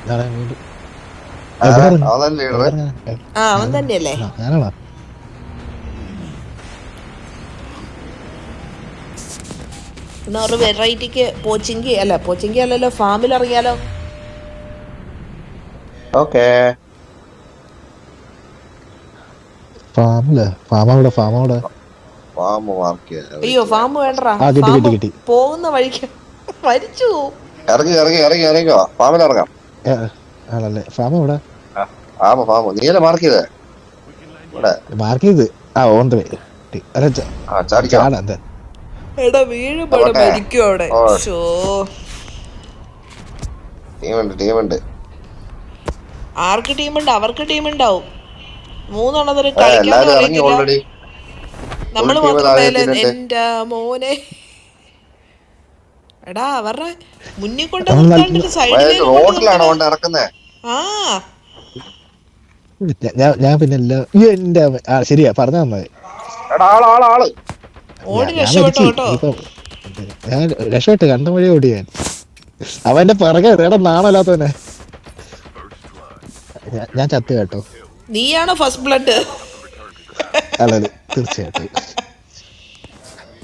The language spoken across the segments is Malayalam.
വീണ്ടും അവൻ ലീഡർ. അവൻ തന്നെയല്ലേ? ഞാനാണോ? എന്നാ ഒരു വെറൈറ്റിക്ക് പോച്ചിങ്കി അല്ലല്ലോ, ഫാമിൽ ഇറങ്ങിയാലോ? ഓക്കേ. ഫാമില് ഫാമവിടെ ഫാം മാർക്ക് ചെയ്യാൻ. അയ്യോ ഫാം വേണ്ടടാ. കിട്ടി. പോകുന്ന വഴിക്ക് മരിച്ചു. ഇറങ്ങിക്കോ. ഫാമിൽ ഇറങ്ങാം. ആണല്ലേ? ഫാം എവിടെ? ഫാം നീയല്ലേ മാർക്ക് ചെയ്തേ? ഇവിടെ മാർക്ക് ചെയ്ത്. On the way. ചാടിക്കാം. എടാ വീഴുമ്പോടെ മരിക്കും അവിടെ. ടീമുണ്ട്. ആർക്ക് ടീമുണ്ട്? അവർക്ക് ടീമുണ്ടാവും. മൂന്നെണ്ണത്തിന് എല്ലാരും ഇറങ്ങി കളിക്കാൻ ഓൾറെഡി. നമ്മള് മാത്രമേ. എന്റെ മോനെ എടാ അവരുടെ മുന്നിൽ കൊണ്ട് റോഡിലാണോ കൊണ്ട് ഇറക്കുന്നേ? ഞാൻ പിന്നെ എന്റെ ശരിയാ പറഞ്ഞ നന്നായി. ഞാൻ രക്ഷപ്പെട്ട് കണ്ട വഴി ഓടി. അവന്റെ പിറകെ എടാ നാണല്ലാത്തവനെ. ഞാൻ ചത്ത് കേട്ടോ. നീയാണോ ഫസ്റ്റ് ബ്ലഡ്? അതെ തീർച്ചയായിട്ടും.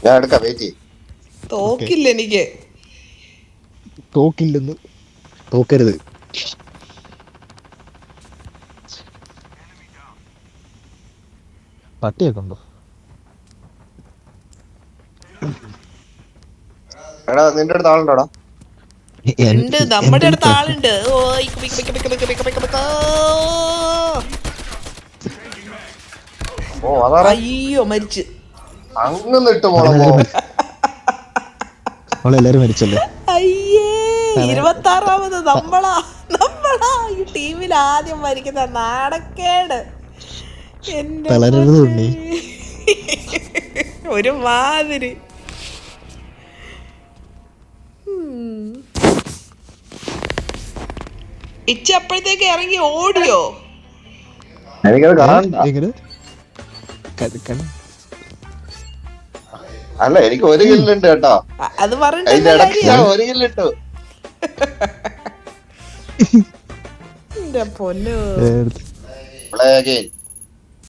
ഞാൻ എടുക്കാം, വെയിറ്റ്. തോക്കില്ല എനിക്ക്. തോക്കില്ലെന്ന് തോക്കരുത്. പട്ടിയൊക്കെ ഉണ്ടോ? എടാ നിന്റെ അടുത്ത് ആളുണ്ടോടാ? നമ്മുടെ അടുത്ത് ആളുണ്ട്. അയ്യോ മരിച്ചു. അങ്ങനെ ഇട്ട് എല്ലാരും മരിച്ചല്ലേ? അയ്യേ 26ാമത് നമ്മളാ ഈ ടീമിൽ ആദ്യം മരിക്കുന്ന നാടക്കേട്. ഒരു മാതിരി. ഇച്ചപ്പോഴത്തേക്ക് ഇറങ്ങി ഓടിയോ? അല്ല എനിക്ക് ഒരു കില്ലുണ്ട് കേട്ടോ. അത് പറഞ്ഞ ഒരു കില്ലിട്ടു. പൊന്നു.